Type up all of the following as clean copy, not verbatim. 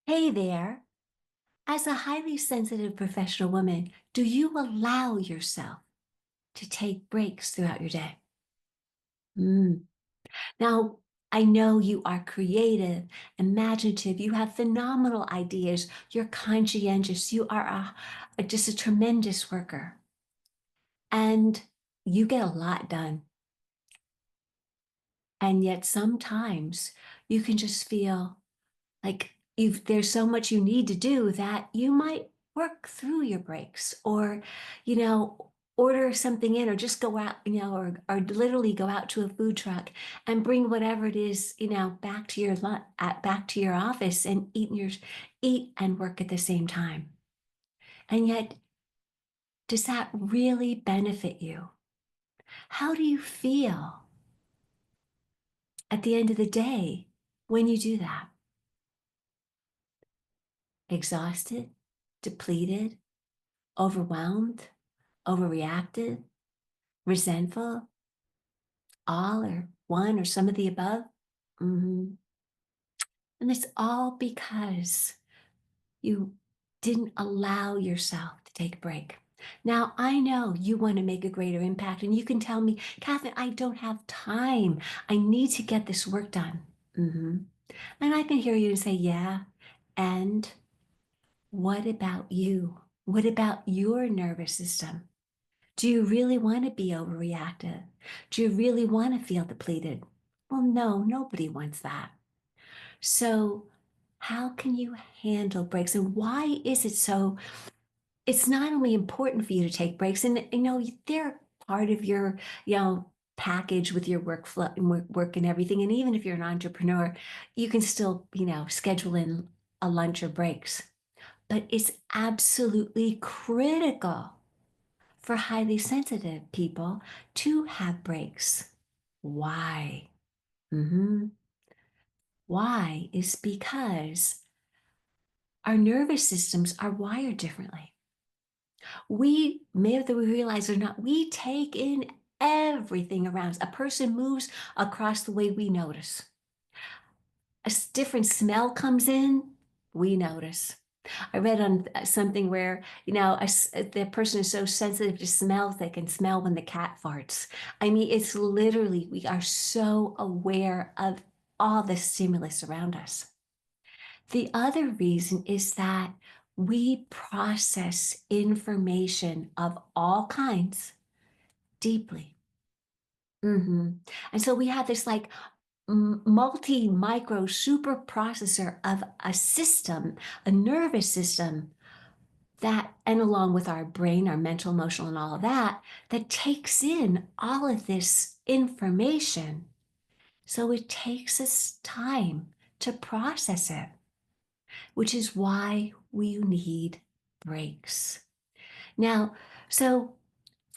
Hey there. As a highly sensitive professional woman, do you allow yourself to take breaks throughout your day? Mm. Now, I know you are creative, imaginative, you have phenomenal ideas, you're conscientious, you are just a tremendous worker, and you get a lot done. And yet sometimes you can just feel like there's so much you need to do that you might work through your breaks or, order something in or just go out, or literally go out to a food truck and bring whatever it is, back to back to your office and eat and work at the same time. And yet, does that really benefit you? How do you feel at the end of the day when you do that? Exhausted, depleted, overwhelmed, overreacted, resentful, all or one or some of the above. hmm And it's all because you didn't allow yourself to take a break. Now, I know you want to make a greater impact, and you can tell me, Catherine, I don't have time. I need to get this work done. hmm And I can hear you say, yeah. And what about you? What about your nervous system? Do you really want to be overreactive? Do you really want to feel depleted? Well, no, nobody wants that. So, how can you handle breaks? And why is it so? It's not only important for you to take breaks, and they're part of your, package with your workflow and work and everything. And even if you're an entrepreneur, you can still, schedule in a lunch or breaks. But it's absolutely critical for highly sensitive people to have breaks. Why? hmm Why is because our nervous systems are wired differently. We, whether we realize it or not, we take in everything around us. A person moves across the way we notice. Different smell comes in, we notice. I read on something where, the person is so sensitive to smells, they can smell when the cat farts. I mean, it's literally, we are so aware of all the stimulus around us. The other reason is that we process information of all kinds deeply. And so we have this like multi micro super processor of a system, a nervous system that, and along with our brain, our mental, emotional, and all of that, that takes in all of this information. So it takes us time to process it, which is why we need breaks. Now, so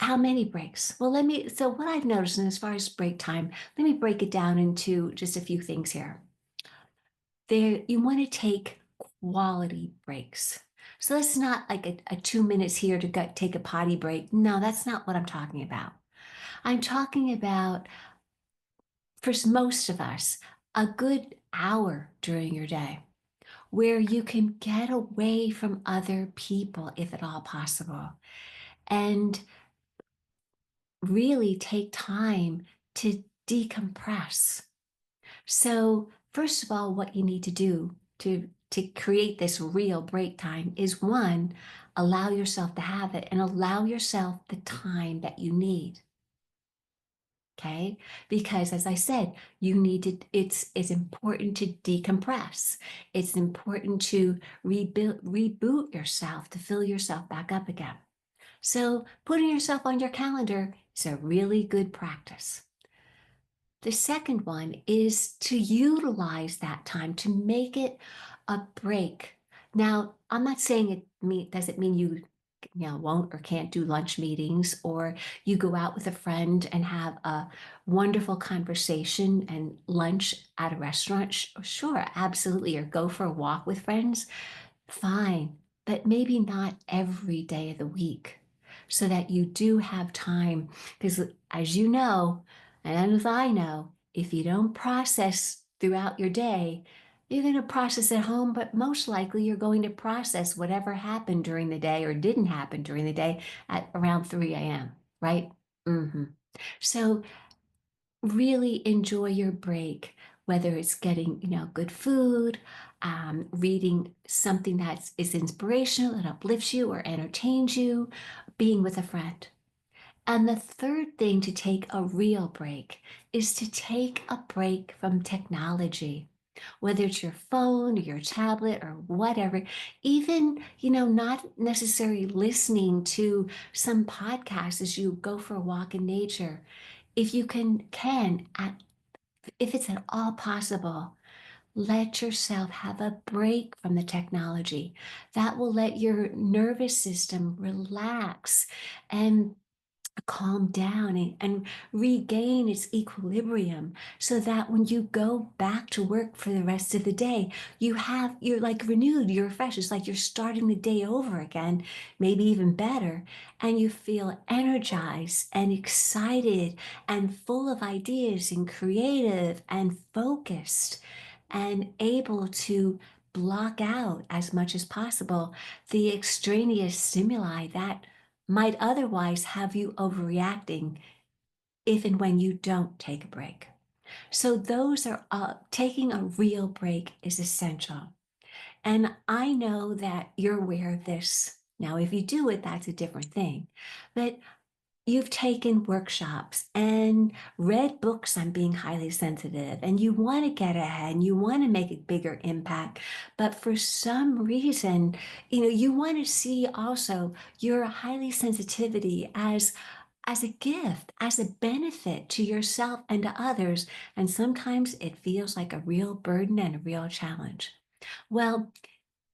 how many breaks? Well, so what I've noticed, and as far as break time, let me break it down into just a few things here. You want to take quality breaks. So that's not like a 2 minutes here to take a potty break. No, that's not what I'm talking about. I'm talking about, for most of us, a good hour during your day where you can get away from other people, if at all possible, and really take time to decompress. So, first of all, what you need to do to create this real break time is one, allow yourself to have it and allow yourself the time that you need. Okay? Because as I said, you need to, it's important to decompress. It's important to reboot yourself to fill yourself back up again. So putting yourself on your calendar is a really good practice. The second one is to utilize that time to make it a break. Now, I'm not saying doesn't mean you won't or can't do lunch meetings or you go out with a friend and have a wonderful conversation and lunch at a restaurant. Sure, absolutely. Or go for a walk with friends. Fine, but maybe not every day of the week so that you do have time. Because as you know, and as I know, if you don't process throughout your day, You're going to process at home, but most likely you're going to process whatever happened during the day or didn't happen during the day at around 3 a.m., right? hmm So really enjoy your break, whether it's getting, good food, reading something that is inspirational, that uplifts you or entertains you, being with a friend. And the third thing to take a real break is to take a break from technology, whether it's your phone or your tablet or whatever, even, not necessarily listening to some podcast as you go for a walk in nature. If you if it's at all possible, let yourself have a break from the technology. That will let your nervous system relax and calm down and regain its equilibrium so that when you go back to work for the rest of the day, you're like renewed, you're fresh. It's like you're starting the day over again, maybe even better, and you feel energized and excited and full of ideas and creative and focused and able to block out as much as possible the extraneous stimuli that might otherwise have you overreacting if and when you don't take a break. So, those are taking a real break is essential. And I know that you're aware of this. Now, if you do it, that's a different thing. But you've taken workshops and read books on being highly sensitive, and you want to get ahead and you want to make a bigger impact. But for some reason, you want to see also your highly sensitivity as a gift, as a benefit to yourself and to others. And sometimes it feels like a real burden and a real challenge. Well,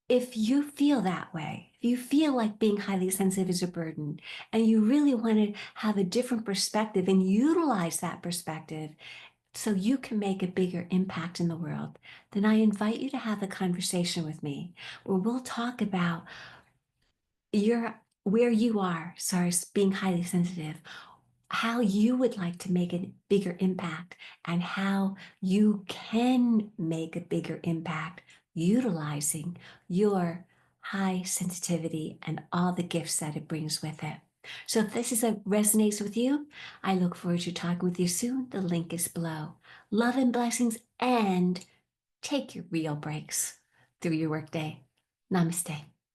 if you feel that way, if you feel like being highly sensitive is a burden, and you really want to have a different perspective and utilize that perspective so you can make a bigger impact in the world, then I invite you to have a conversation with me where we'll talk about where you are, sorry, being highly sensitive, how you would like to make a bigger impact, and how you can make a bigger impact utilizing your high sensitivity and all the gifts that it brings with it. So if resonates with you, I look forward to talking with you soon. The link is below. Love and blessings, and take your real breaks through your workday. Namaste.